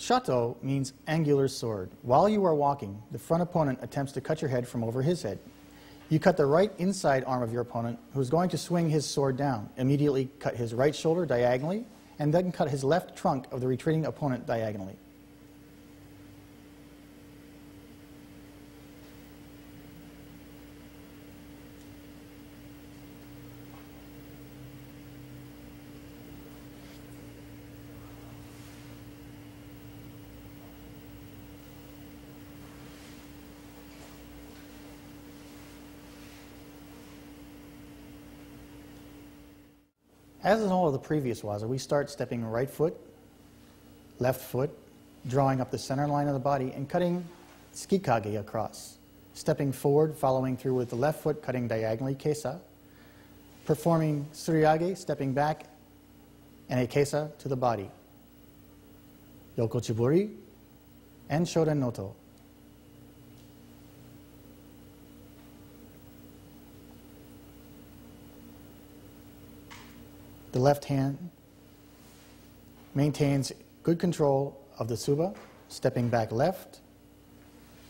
Shato means angular sword. While you are walking, the front opponent attempts to cut your head from over his head. You cut the right inside arm of your opponent, who is going to swing his sword down. Immediately cut his right shoulder diagonally, and then cut his left trunk of the retreating opponent diagonally. As in all of the previous waza, we start stepping right foot, left foot, drawing up the center line of the body, and cutting tsukikage across. Stepping forward, following through with the left foot, cutting diagonally kesa. Performing suriage, stepping back, and a kesa to the body. Yokochiburi and Shoden noto. The left hand maintains good control of the tsuba, stepping back left,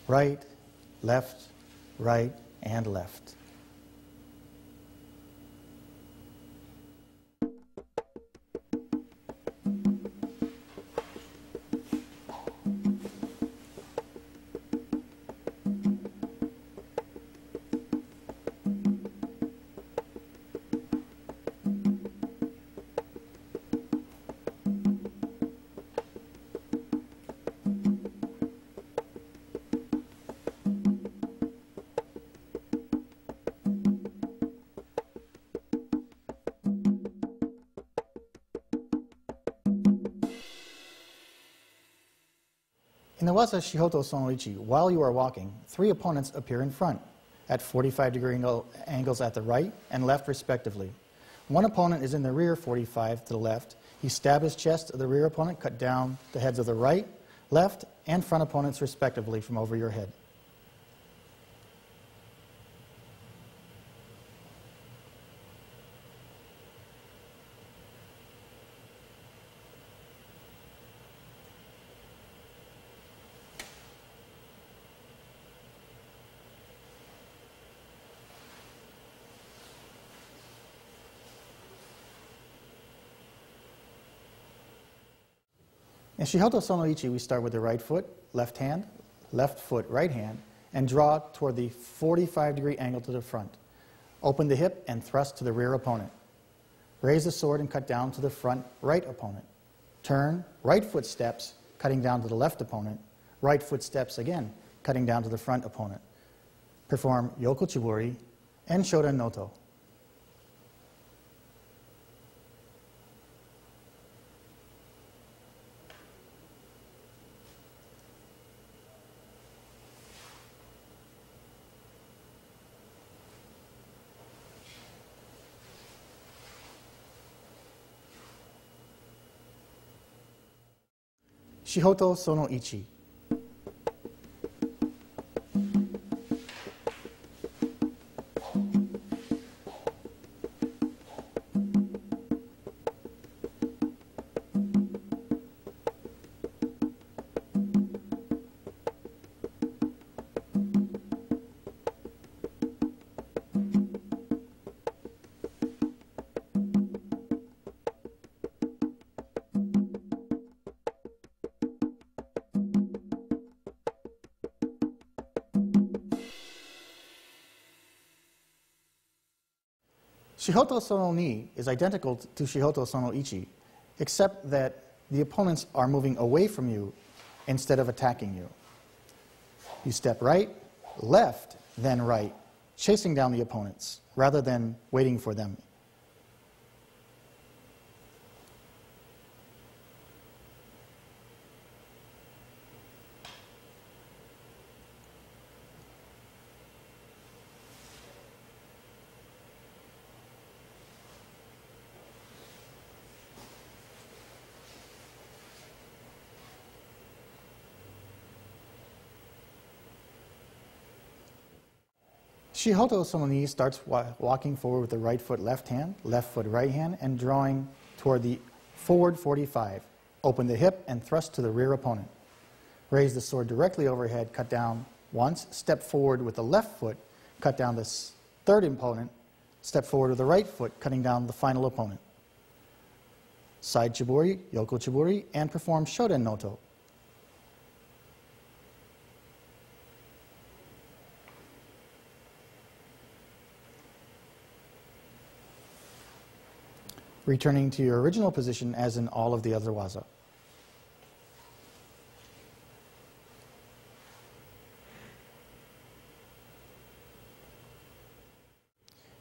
right, and left. In the waza Shihoto Sono Ichi, while you are walking, 3 opponents appear in front at 45-degree angles at the right and left respectively. One opponent is in the rear 45 to the left. You stab his chest of the rear opponent, cut down the heads of the right, left, and front opponents respectively from over your head. In Shihoto Sono Ichi, we start with the right foot, left hand, left foot, right hand, and draw toward the 45-degree angle to the front. Open the hip and thrust to the rear opponent. Raise the sword and cut down to the front right opponent. Turn, right foot steps, cutting down to the left opponent. Right foot steps again, cutting down to the front opponent. Perform Yokochiburi and Shoden noto. Shihoto Sono Ichi. Shihoto Sono Ni is identical to Shihoto Sono Ichi, except that the opponents are moving away from you instead of attacking you. You step right, left, then right, chasing down the opponents rather than waiting for them. Shihoto Sono Ni starts walking forward with the right foot, left foot, right hand, and drawing toward the forward 45. Open the hip and thrust to the rear opponent. Raise the sword directly overhead, cut down once, step forward with the left foot, cut down the third opponent, step forward with the right foot, cutting down the final opponent. Side chiburi, yoko chiburi, and perform Shoden Noto. Returning to your original position as in all of the other waza.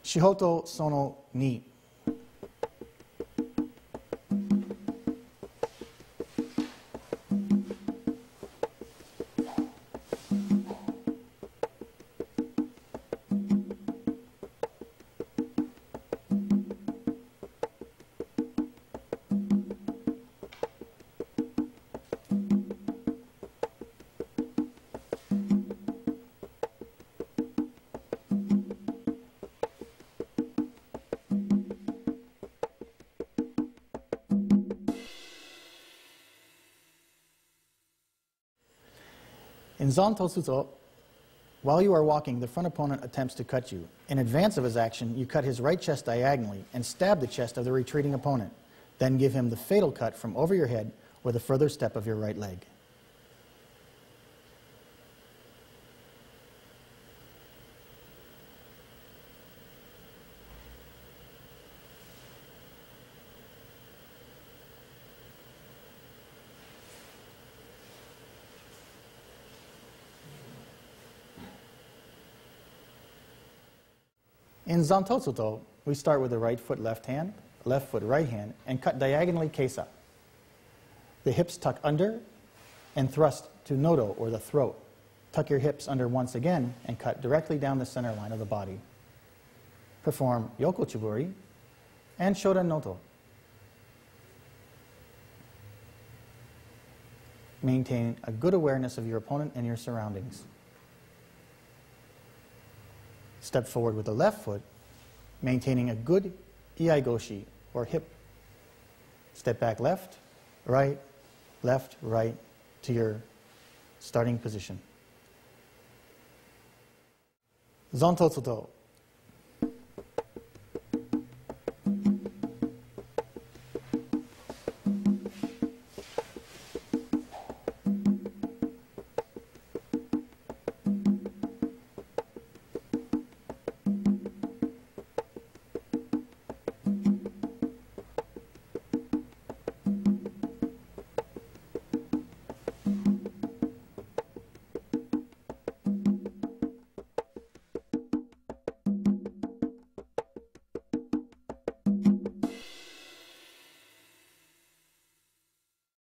Shihoto Sono ni. In Zantotsuto, while you are walking, the front opponent attempts to cut you. In advance of his action, you cut his right chest diagonally and stab the chest of the retreating opponent. Then give him the fatal cut from over your head with a further step of your right leg. In Zantotsuto, we start with the right foot left hand, left foot right hand, and cut diagonally keisa. The hips tuck under and thrust to nodo, or the throat. Tuck your hips under once again and cut directly down the center line of the body. Perform yoko chiburi and Shoden Noto. Maintain a good awareness of your opponent and your surroundings. Step forward with the left foot, maintaining a good iai-goshi, or hip. Step back left, right, to your starting position. Zantotsuto.